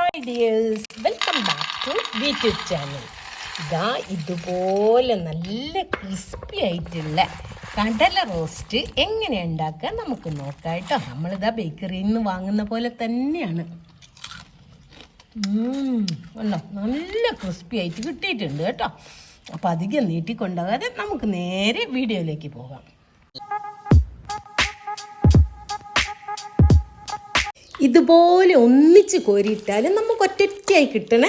Hi dears, welcome back to YouTube channel. ഇതുപോലെ നല്ല crispy ആയിട്ടുള്ള കടല റോസ്റ്റ് എങ്ങനെ ഉണ്ടാക്കുക നമുക്ക് നോക്കാം കേട്ടോ. നമ്മളിതാ ബേക്കറിയിൽ നിന്ന് വാങ്ങുന്ന പോലെ തന്നെയാണ്. ഉണ്ടോ, നല്ല ക്രിസ്പി ആയിട്ട് കിട്ടിയിട്ടുണ്ട് കേട്ടോ. അപ്പോൾ അധികം നീട്ടിക്കൊണ്ടാകാതെ നമുക്ക് നേരെ വീഡിയോയിലേക്ക് പോകാം. ഇതുപോലെ ഒന്നിച്ച് കോരിയിട്ടാലും നമുക്ക് ഒറ്റയായി കിട്ടണ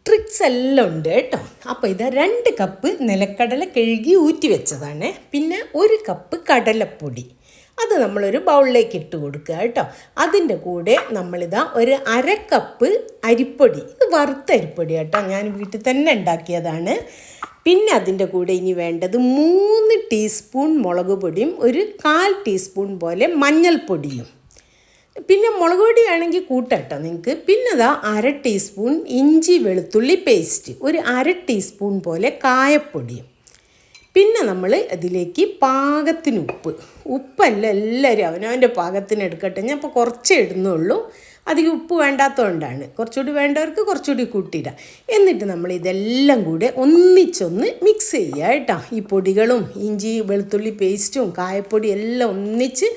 ട്രിക്സ് എല്ലാം ഉണ്ട് കേട്ടോ. അപ്പോൾ ഇതാ 2 കപ്പ് നിലക്കടല കഴുകി ഊറ്റി വെച്ചതാണ്. പിന്നെ 1 കപ്പ് കടലപ്പൊടി, അത് നമ്മളൊരു ബൗളിലേക്ക് ഇട്ട് കൊടുക്കുക കേട്ടോ. അതിൻ്റെ കൂടെ നമ്മളിതാ ഒരു 1/2 കപ്പ് അരിപ്പൊടി, ഇത് വറുത്ത അരിപ്പൊടി കേട്ടോ, ഞാൻ വീട്ടിൽ തന്നെ ഉണ്ടാക്കിയതാണ്. പിന്നെ അതിൻ്റെ കൂടെ ഇനി വേണ്ടത് 3 ടീസ്പൂൺ മുളക് പൊടിയും 1/4 ടീസ്പൂൺ പോലെ മഞ്ഞൾപ്പൊടിയും. പിന്നെ മുളക് പൊടി വേണമെങ്കിൽ കൂട്ടാട്ടോ നിങ്ങൾക്ക്. പിന്നെ അതാ 1/2 ടീസ്പൂൺ ഇഞ്ചി വെളുത്തുള്ളി പേസ്റ്റ്, 1/2 ടീസ്പൂൺ പോലെ കായപ്പൊടിയും. പിന്നെ നമ്മൾ അതിലേക്ക് പാകത്തിന് ഉപ്പല്ല എല്ലാവരും അവനവൻ്റെ പാകത്തിന് എടുക്കട്ടെ. ഞാൻ ഇപ്പോൾ കുറച്ചേ ഇടുന്നുള്ളൂ, അധികം ഉപ്പ് വേണ്ടാത്തതുകൊണ്ടാണ്. കുറച്ചുകൂടി വേണ്ടവർക്ക് കുറച്ചുകൂടി കൂട്ടിയിടാം. എന്നിട്ട് നമ്മൾ ഇതെല്ലാം കൂടെ ഒന്നിച്ചൊന്ന് മിക്സ് ചെയ്യുക കേട്ടോ. ഈ പൊടികളും ഇഞ്ചി വെളുത്തുള്ളി പേസ്റ്റും കായപ്പൊടി എല്ലാം ഒന്നിച്ച്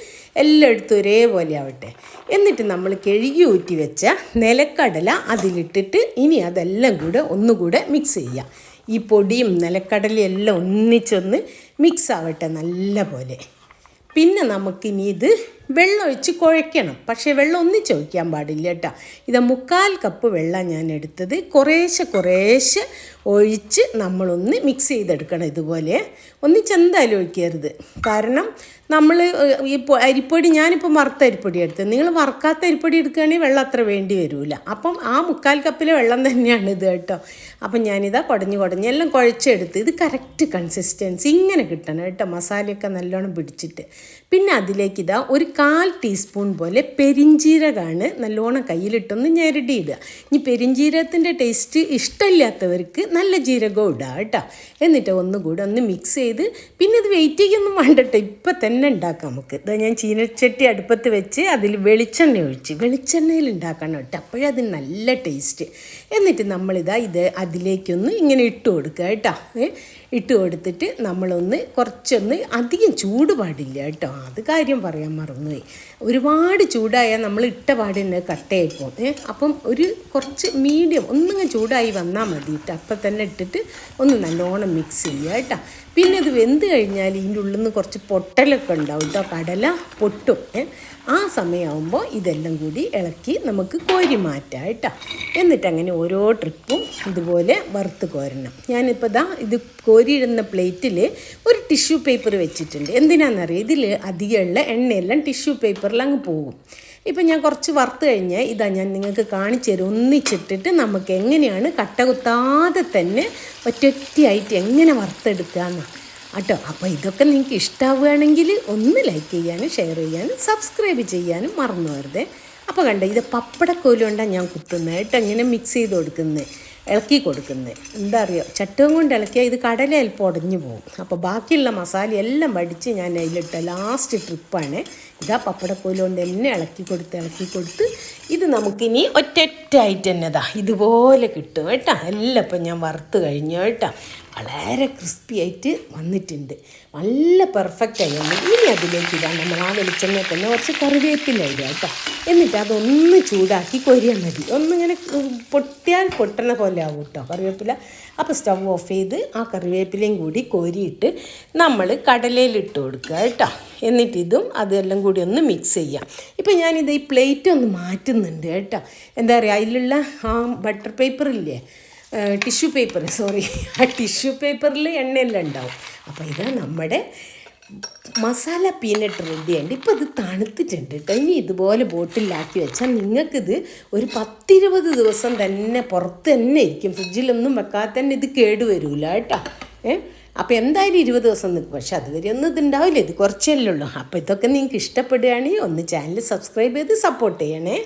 എല്ലാം എടുത്ത് ഒരേപോലെ ആവട്ടെ. എന്നിട്ട് നമ്മൾ കഴുകി ഊറ്റി വെച്ച നിലക്കടല അതിലിട്ടിട്ട് ഇനി അതെല്ലാം കൂടെ ഒന്നുകൂടെ മിക്സ് ചെയ്യുക. ഈ പൊടിയും നിലക്കടലയും എല്ലാം ഒന്നിച്ചൊന്ന് മിക്സ് ആവട്ടെ നല്ല പോലെ. പിന്നെ നമുക്കിനി ഇത് വെള്ളം ഒഴിച്ച് കുഴയ്ക്കണം. പക്ഷേ വെള്ളം ഒന്നിച്ച് ഒഴിക്കാൻ പാടില്ല കേട്ടോ. ഇത് 1/4 കപ്പ് വെള്ളം ഞാൻ എടുത്തത്. കുറേശ്ശെ ഒഴിച്ച് നമ്മളൊന്ന് മിക്സ് ചെയ്തെടുക്കണം. ഇതുപോലെ ഒന്നിച്ചെന്തായാലും ഒഴിക്കരുത്. കാരണം നമ്മൾ ഈ അരിപ്പൊടി, ഞാനിപ്പോൾ വറുത്ത അരിപ്പൊടി എടുത്തത്, നിങ്ങൾ വറുക്കാത്ത അരിപ്പൊടി എടുക്കുകയാണെങ്കിൽ വെള്ളം അത്ര വേണ്ടി വരില്ല. അപ്പം ആ 1/4 കപ്പിലെ വെള്ളം തന്നെയാണ് ഇത് കേട്ടോ. അപ്പം ഞാനിതാ കുടഞ്ഞ് എല്ലാം കുഴച്ചെടുത്ത്, ഇത് കറക്റ്റ് കൺസിസ്റ്റൻസി ഇങ്ങനെ കിട്ടണം കേട്ടോ, മസാലയൊക്കെ നല്ലോണം പിടിച്ചിട്ട്. പിന്നെ അതിലേക്ക് ഇതാ 1/4 ടീസ്പൂൺ പോലെ പെരിഞ്ജീരകമാണ് നല്ലോണം കയ്യിലിട്ടൊന്ന് ഞെരടിയിടുക. ഇനി പെരിഞ്ജീരകത്തിൻ്റെ ടേസ്റ്റ് ഇഷ്ടമില്ലാത്തവർക്ക് നല്ല ജീരകം ഇടുക കേട്ടോ. എന്നിട്ട് ഒന്നുകൂടെ ഒന്ന് മിക്സ് ചെയ്ത്, പിന്നെ ഇത് വെയിറ്റിങ്ങൊന്നും വേണ്ടട്ടോ, ഇപ്പം തന്നെ ഉണ്ടാക്കാം നമുക്ക്. ഇതാ ഞാൻ ചീനച്ചട്ടി അടുപ്പത്ത് വെച്ച് അതിൽ വെളിച്ചെണ്ണയിൽ ഉണ്ടാക്കണം കേട്ടോ, അപ്പോഴേ അതിന് നല്ല ടേസ്റ്റ്. എന്നിട്ട് നമ്മളിതാ ഇത് അതിലേക്കൊന്ന് ഇങ്ങനെ ഇട്ട് കൊടുക്കുക കേട്ടോ. ഇട്ട് കൊടുത്തിട്ട് നമ്മളൊന്ന് കുറച്ചൊന്ന്, അധികം ചൂട് പാടില്ല കേട്ടോ, അത് കാര്യം പറയാൻ മറന്നുപോയി. ഒരുപാട് ചൂടായാൽ നമ്മൾ ഇട്ട പാടിന് കട്ടയായിപ്പോൾ. അപ്പം കുറച്ച് മീഡിയം ഒന്നിങ്ങനെ ചൂടായി വന്നാൽ മതി കേട്ടോ. അപ്പം തന്നെ ഇട്ടിട്ട് ഒന്ന് നല്ലോണം മിക്സ് ചെയ്യുക കേട്ടോ. പിന്നെ ഇത് വെന്ത് കഴിഞ്ഞാൽ ഇതിൻ്റെ ഉള്ളിൽ നിന്ന് കുറച്ച് പൊട്ടലൊക്കെ ഉണ്ടാവും കേട്ടോ, കടല പൊട്ടും. ആ സമയമാകുമ്പോൾ ഇതെല്ലാം കൂടി ഇളക്കി നമുക്ക് കോരി മാറ്റാം കേട്ടോ. എന്നിട്ട് അങ്ങനെ ഓരോ ട്രിപ്പും ഇതുപോലെ വറുത്ത് കോരണം. ഞാനിപ്പോൾ ഇത് കോരിയിടുന്ന പ്ലേറ്റിൽ ഒരു ടിഷ്യൂ പേപ്പർ വെച്ചിട്ടുണ്ട്. എന്തിനാണെന്നറിയാം, ഇതിൽ അധികമുള്ള എണ്ണയെല്ലാം ടിഷ്യൂ പേപ്പറിൽ അങ്ങ് പോകും. ഇപ്പം ഞാൻ കുറച്ച് വറുത്ത് കഴിഞ്ഞാൽ ഞാൻ നിങ്ങൾക്ക് കാണിച്ചു തരും, ഒന്നിച്ചിട്ടിട്ട് നമുക്ക് എങ്ങനെയാണ് കട്ട കുത്താതെ തന്നെ ഒറ്റയായിട്ട് എങ്ങനെ വറുത്തെടുക്കാമെന്ന് കേട്ടോ. അപ്പോൾ ഇതൊക്കെ നിങ്ങൾക്ക് ഇഷ്ടമാവുകയാണെങ്കിൽ ഒന്ന് ലൈക്ക് ചെയ്യാനും ഷെയർ ചെയ്യാനും സബ്സ്ക്രൈബ് ചെയ്യാനും മറന്നു വരുതേ. അപ്പോൾ കണ്ടോ, ഇത് പപ്പടക്കോല് കൊണ്ടാണ് ഞാൻ കുത്തുന്നത് കേട്ടോ. ഇങ്ങനെ മിക്സ് ചെയ്ത് കൊടുക്കുന്നത്, ഇളക്കി കൊടുക്കുന്നത്. എന്താ അറിയോ, ചട്ടകം കൊണ്ട് ഇളക്കിയാൽ ഇത് കടല അല്പം ഉടഞ്ഞു പോകും. അപ്പോൾ ബാക്കിയുള്ള മസാല എല്ലാം വടിച്ച് ഞാൻ അതിലിട്ട ലാസ്റ്റ് ട്രിപ്പാണ്. ഇതാ പപ്പടക്കോല് കൊണ്ട് തന്നെ ഇളക്കി കൊടുത്ത് ഇത് നമുക്കിനി ഒറ്റയായിട്ട് തന്നെ ഇതുപോലെ കിട്ടും കേട്ടോ. എല്ലാം ഇപ്പം ഞാൻ വറുത്ത് കഴിഞ്ഞു കേട്ടോ. വളരെ ക്രിസ്പി ആയിട്ട് വന്നിട്ടുണ്ട്, നല്ല പെർഫെക്റ്റ് ആയി വന്നു. ഇനി അതിലേക്ക് നമ്മൾ ആ വെളിച്ചെണ്ണ തന്നെ കുറച്ച് കറിവേപ്പില ഇടുക കേട്ടോ. എന്നിട്ട് അതൊന്ന് ചൂടാക്കി കൊരിയാൽ മതി. ഒന്നിങ്ങനെ പൊട്ടിയാൽ പൊട്ടണ പോലെ ആവും കേട്ടോ കറിവേപ്പില. അപ്പോൾ സ്റ്റവ് ഓഫ് ചെയ്ത് ആ കറിവേപ്പിലയും കൂടി കോരിയിട്ട് നമ്മൾ കടലയിലിട്ട് കൊടുക്കുക കേട്ടോ. എന്നിട്ട് ഇതും അതെല്ലാം കൂടി ഒന്ന് മിക്സ് ചെയ്യാം. ഇപ്പം ഞാനിത് ഈ പ്ലേറ്റ് ഒന്ന് മാറ്റുന്നുണ്ട് കേട്ടോ. എന്താ പറയുക, അതിലുള്ള ആ ബട്ടർ പേപ്പറില്ലേ, ടിഷ്യൂ പേപ്പർ, ആ ടിഷ്യൂ പേപ്പറിൽ എണ്ണയെല്ലാം ഉണ്ടാവും. അപ്പോൾ ഇതാ നമ്മുടെ മസാല പീനട്ട് റെഡിയുണ്ട്. ഇപ്പോൾ ഇത് തണുത്തിട്ടുണ്ട് കേട്ടോ. ഇനി ഇതുപോലെ ബോട്ടിലാക്കി വെച്ചാൽ നിങ്ങൾക്കിത് ഒരു 10-20 ദിവസം തന്നെ പുറത്ത് തന്നെ ഇരിക്കും. ഫ്രിഡ്ജിലൊന്നും വെക്കാതെ തന്നെ ഇത് കേടുവരില്ല കേട്ടോ. അപ്പോൾ എന്തായാലും 20 ദിവസം നിൽക്കും. പക്ഷെ അതുവരെ ഒന്നും ഇതുണ്ടാവില്ല, ഇത് കുറച്ചല്ലേ ഉള്ളൂ. അപ്പോൾ ഇതൊക്കെ നിങ്ങൾക്ക് ഇഷ്ടപ്പെടുകയാണെങ്കിൽ ഒന്ന് ചാനൽ സബ്സ്ക്രൈബ് ചെയ്ത് സപ്പോർട്ട് ചെയ്യണേ.